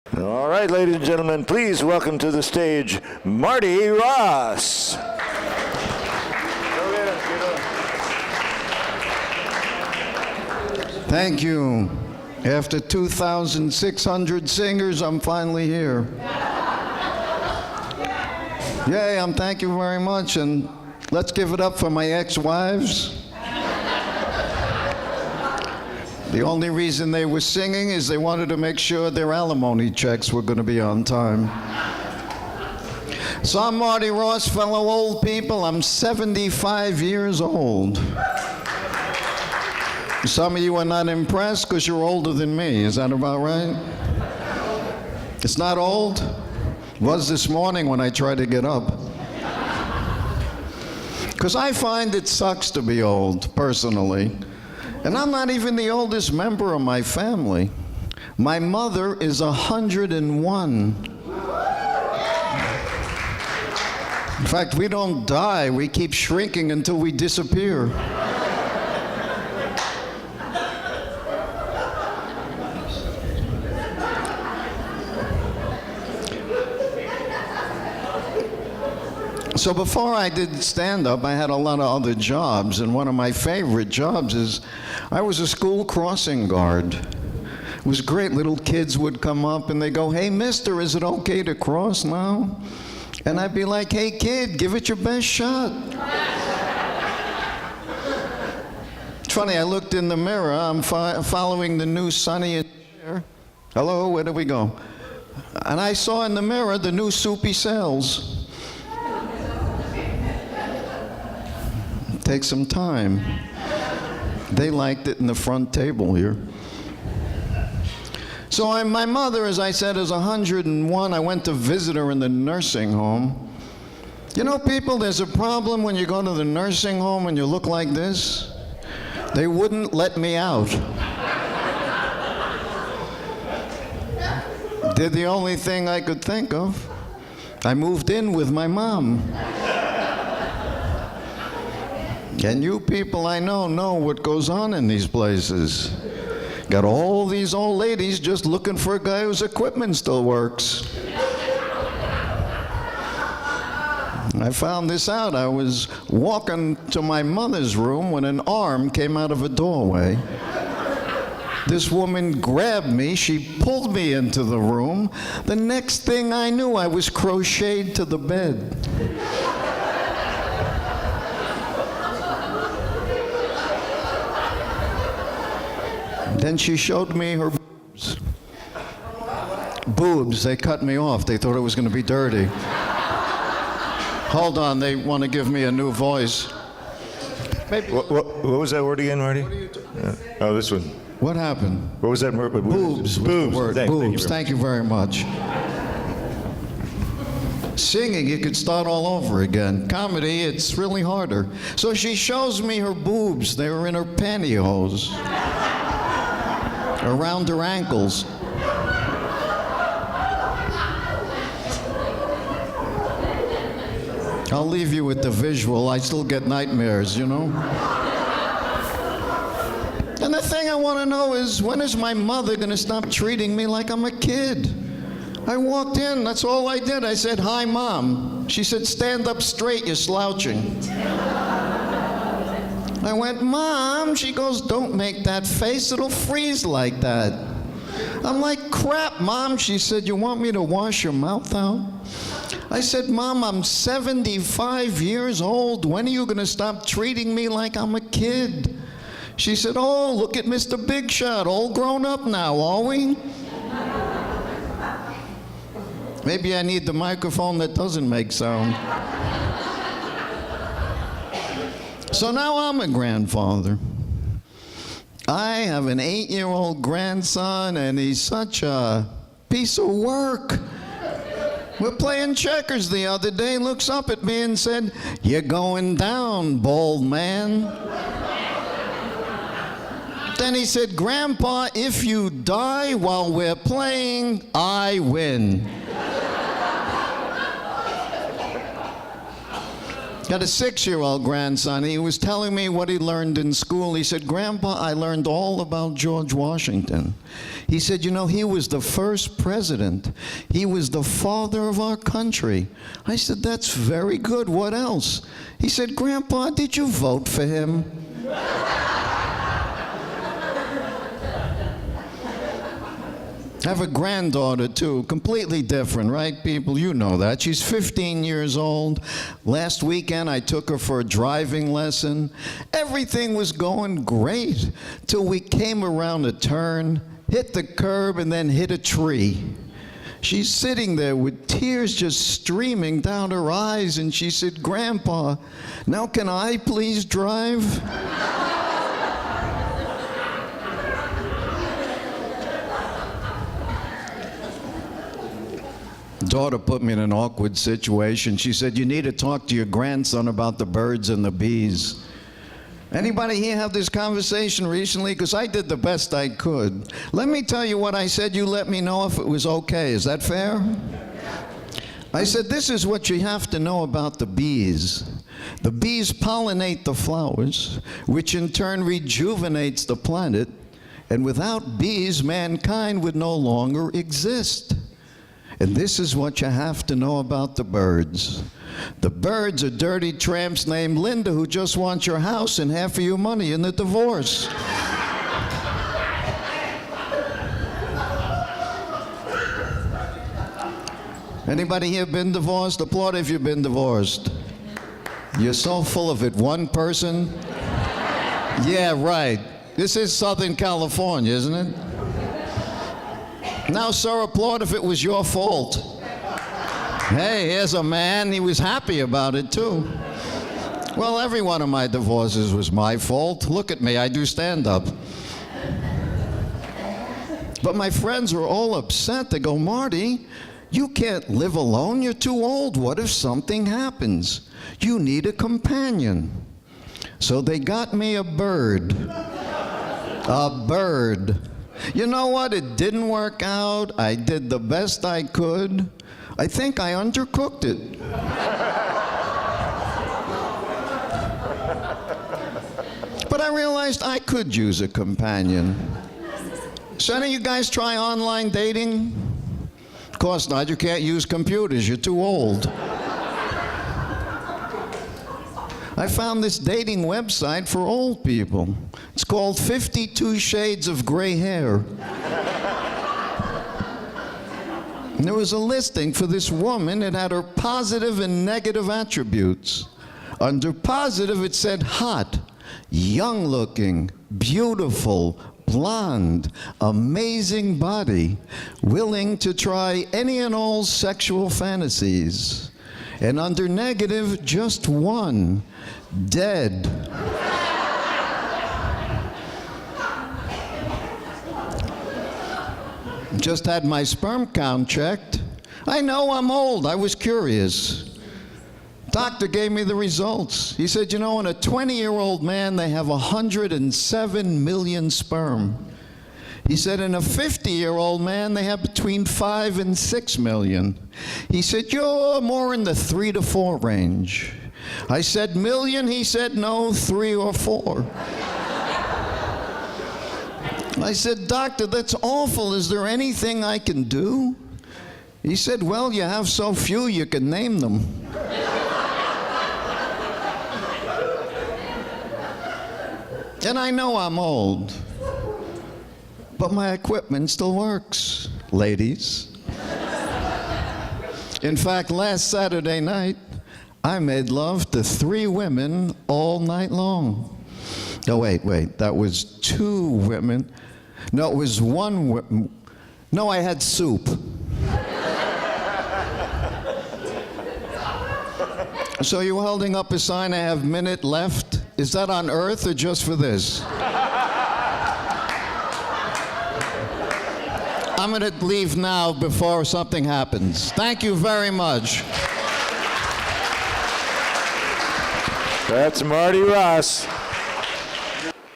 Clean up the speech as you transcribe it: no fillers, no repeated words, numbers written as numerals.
All right, ladies and gentlemen, please welcome to the stage Marty Ross. Thank you. After 2,600 singers, I'm finally here. Yay, thank you very much, and let's give it up for my ex-wives. The only reason they were singing is they wanted to make sure their alimony checks were going to be on time. So I'm Marty Ross, fellow old people. I'm 75 years old. Some of you are not impressed because you're older than me. Is that about right? It's not old? It was this morning when I tried to get up. Because I find it sucks to be old, personally. And I'm not even the oldest member of my family. My mother is 101. In fact, we don't die. We keep shrinking until we disappear. So before I did stand-up, I had a lot of other jobs, and one of my favorite jobs is I was a school crossing guard. It was great. Little kids would come up and they go, "Hey, mister, is it okay to cross now?" And I'd be like, "Hey, kid, give it your best shot." It's funny, I looked in the mirror. I'm following the new Sonny and Cher. Hello, where do we go? And I saw in the mirror the new Soupy Sales. Take some time. They liked it in the front table here. So my mother, as I said, is 101. I went to visit her in the nursing home. You know, people, there's a problem when you go to the nursing home and you look like this. They wouldn't let me out. Did the only thing I could think of. I moved in with my mom. And you people I know what goes on in these places. Got all these old ladies just looking for a guy whose equipment still works. I found this out. I was walking to my mother's room when an arm came out of a doorway. This woman grabbed me, she pulled me into the room. The next thing I knew, I was crocheted to the bed. Then she showed me her boobs. Boobs, they cut me off. They thought it was going to be dirty. Hold on, they want to give me a new voice. Maybe. What was that word again, Marty? Oh, this one. What happened? What was that word? Boobs. Boobs. Boobs. Thank you very much. Singing, you could start all over again. Comedy, it's really harder. So she shows me her boobs. They were in her pantyhose. Around her ankles. I'll leave you with the visual. I still get nightmares, you know? And the thing I want to know is, when is my mother going to stop treating me like I'm a kid? I walked in, that's all I did. I said, "Hi, Mom." She said, "Stand up straight, you're slouching." I went, "Mom," she goes, "Don't make that face, it'll freeze like that." I'm like, "Crap, Mom." She said, "You want me to wash your mouth out?" I said, "Mom, I'm 75 years old. When are you going to stop treating me like I'm a kid?" She said, "Oh, look at Mr. Big Shot, all grown up now, are we?" Maybe I need the microphone that doesn't make sound. So now I'm a grandfather. I have an 8-year-old grandson, and he's such a piece of work. We're playing checkers the other day, looks up at me and said, "You're going down, bald man." Then he said, "Grandpa, if you die while we're playing, I win." Got a 6-year-old grandson. He was telling me what he learned in school. He said, Grandpa, I learned all about George Washington. He said, you know, he was the first president. He was the father of our country. I said, that's very good. What else? He said, Grandpa, did you vote for him? I have a granddaughter, too, completely different, right, people? You know that. She's 15 years old. Last weekend, I took her for a driving lesson. Everything was going great till we came around a turn, hit the curb, and then hit a tree. She's sitting there with tears just streaming down her eyes, and she said, Grandpa, now can I please drive? Daughter put me in an awkward situation. She said, you need to talk to your grandson about the birds and the bees. Anybody here have this conversation recently? Because I did the best I could. Let me tell you what I said. You let me know if it was okay. Is that fair? I said, this is what you have to know about the bees. The bees pollinate the flowers, which in turn rejuvenates the planet. And without bees, mankind would no longer exist. And this is what you have to know about the birds. The birds are dirty tramps named Linda who just want your house and half of your money in the divorce. Anybody here been divorced? Applaud if you've been divorced. You're so full of it. One person? Yeah, right. This is Southern California, isn't it? Now, sir, applaud if it was your fault. Hey, here's a man, he was happy about it, too. Well, every one of my divorces was my fault. Look at me, I do stand-up. But my friends were all upset. They go, Marty, you can't live alone. You're too old. What if something happens? You need a companion. So they got me a bird. A bird. You know what? It didn't work out. I did the best I could. I think I undercooked it. But I realized I could use a companion. So any of you guys try online dating? Of course not. You can't use computers. You're too old. I found this dating website for old people. It's called 52 Shades of Gray Hair. And there was a listing for this woman. It had her positive and negative attributes. Under positive, it said hot, young-looking, beautiful, blonde, amazing body, willing to try any and all sexual fantasies. And under negative, just one, dead. Just had my sperm count checked. I know I'm old. I was curious. Doctor gave me the results. He said, you know, in a 20-year-old man, they have 107 million sperm. He said, in a 50-year-old man, they have between 5 and 6 million. He said, you're more in the 3 to 4 range. I said, million? He said, no, 3 or 4. I said, doctor, that's awful. Is there anything I can do? He said, well, you have so few, you can name them. And I know I'm old, but my equipment still works, ladies. In fact, last Saturday night, I made love to 3 women all night long. Oh, wait, that was 2 women. No, it was 1 No, I had soup. So you're holding up a sign, I have minute left. Is that on Earth or just for this? I'm going to leave now before something happens. Thank you very much. That's Marty Ross.